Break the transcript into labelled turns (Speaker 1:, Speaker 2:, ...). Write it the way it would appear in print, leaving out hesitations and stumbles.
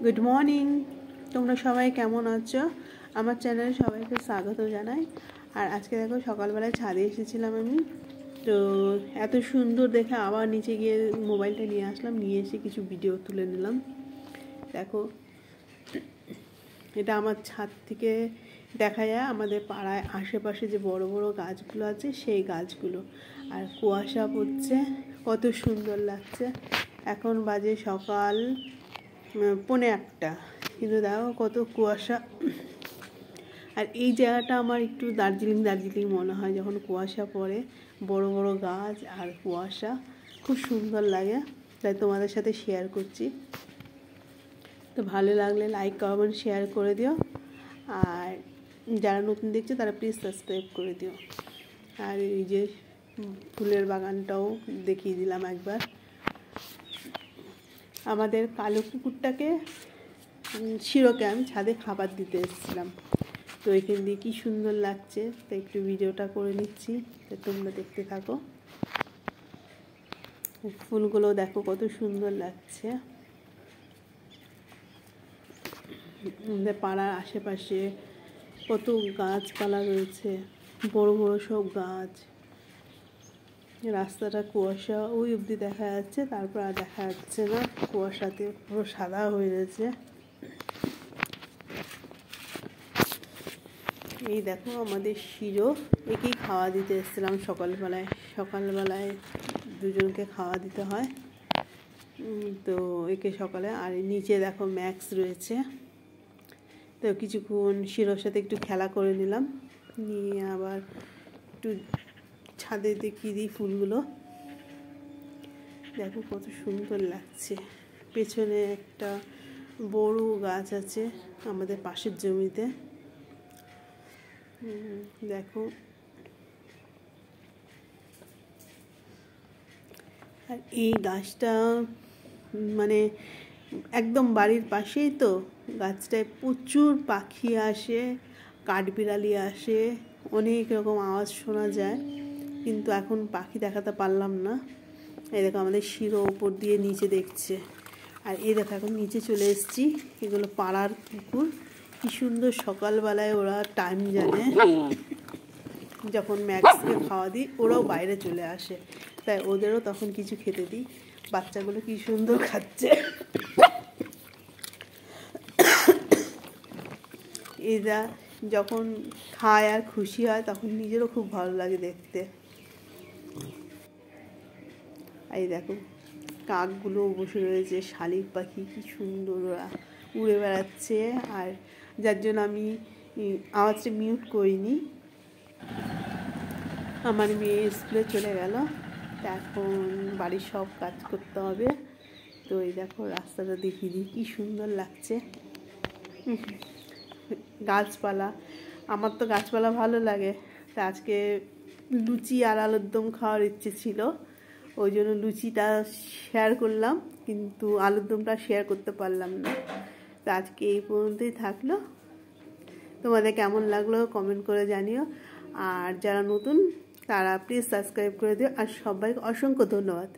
Speaker 1: Good morning, তোমরা সবাই কেমন আছো? আমার চ্যানেলে সবাইকে স্বাগত জানাই। আর আজকে দেখো সকালবেলায় ছাদে এসেছিলাম আমি, তো এত সুন্দর দেখে আবার নিচে গিয়ে মোবাইলটা নিয়ে আসলাম, নিয়ে এসে কিছু ভিডিও তুলে নিলাম। দেখো, এটা আমার ছাদ থেকে দেখা যায় আমাদের পাড়ায় আশেপাশে যে বড় বড় গাছগুলো আছে সেই গাছগুলো, আর কুয়াশা পড়ছে, কত সুন্দর লাগছে। এখন বাজে সকাল 1:45, কিন্তু দেখো কত কুয়াশা। আর এই জায়গাটা আমার একটু দার্জিলিং মনে হয়, যখন কুয়াশা পড়ে, বড় বড় গাছ আর কুয়াশা, খুব সুন্দর লাগে। তাই তোমাদের সাথে শেয়ার করছি। তো ভালো লাগলে লাইক কমেন্ট শেয়ার করে দিও, আর যারা নতুন দেখছো তারা প্লিজ সাবস্ক্রাইব করে দিও। আর এই যে ফুলের বাগানটাও দেখিয়ে দিলাম একবার। আমাদের কালো কুকুরটাকে শিরোকে আমি ছাদে খাবার দিতে এসেছিলাম, তো এখান দিয়ে কী সুন্দর লাগছে, তো একটু ভিডিওটা করে নিচ্ছি, তো তোমরা দেখতে থাকো। ফুলগুলো দেখো কত সুন্দর লাগছে। আমাদের পাড়ার আশেপাশে কত গাছপালা রয়েছে, বড় বড় সব গাছ। রাস্তাটা কুয়াশা ওই অবধি দেখা যাচ্ছে, তারপর আর দেখা যাচ্ছে না, কুয়াশাতে পুরো সাদা হয়ে গেছে। এই দেখো আমাদের শিরো, একেই খাওয়া দিতে এসেছিলাম সকালবেলায় দুজনকে খাওয়া দিতে হয়, তো একে সকালে। আর নিচে দেখো ম্যাক্স রয়েছে, তো কিছুক্ষণ শিরোর সাথে একটু খেলা করে নিলাম, নিয়ে আবার একটু ছাদে দেখিয়ে দিই ফুলগুলো। দেখো কত সুন্দর লাগছে। পেছনে একটা বড় গাছ আছে আমাদের পাশের জমিতে, দেখো। আর এই গাছটা মানে একদম বাড়ির পাশেই, তো গাছটায় প্রচুর পাখি আসে, কাঠবিড়ালি আসে, অনেক রকম আওয়াজ শোনা যায়, কিন্তু এখন পাখি দেখাতে পারলাম না। এই দেখো আমাদের শিরো ওপর দিয়ে নিচে দেখছে। আর এই দেখো এখন নিচে চলে এসেছি, এগুলো পাড়ার কুকুর, কি সুন্দর সকালবেলায় ওরা টাইম জানে। যখন ম্যাক্সকে খাওয়া দিই ওরাও বাইরে চলে আসে, তাই ওদেরও তখন কিছু খেতে দিই। বাচ্চাগুলো কি সুন্দর খাচ্ছে। এরা যখন খায় আর খুশি হয় তখন নিজেরও খুব ভালো লাগে দেখতে। এই দেখো কাকগুলো বসে রয়েছে, শালিক পাখি, কি সুন্দর ওরা উড়ে বেড়াচ্ছে। আর যার জন্য আমি আওয়াজটা মিউট করিনি। আমার মেয়ে স্কুলে চলে গেল, এখন বাড়ির সব কাজ করতে হবে। তো এই দেখো রাস্তাটা দেখিয়ে দিই, কী সুন্দর লাগছে। গাছপালা, আমার তো গাছপালা ভালো লাগে, তা আজকে লুচি আর আলুর দম খাওয়ার ইচ্ছে ছিল, ওই জন্য লুচিটা শেয়ার করলাম, কিন্তু আলুর দমটা শেয়ার করতে পারলাম না। তো আজকে এই পর্যন্তই থাকলো। তোমাদের কেমন লাগলো কমেন্ট করে জানিও, আর যারা নতুন তারা প্লিজ সাবস্ক্রাইব করে দিও। আর সবাইকে অসংখ্য ধন্যবাদ।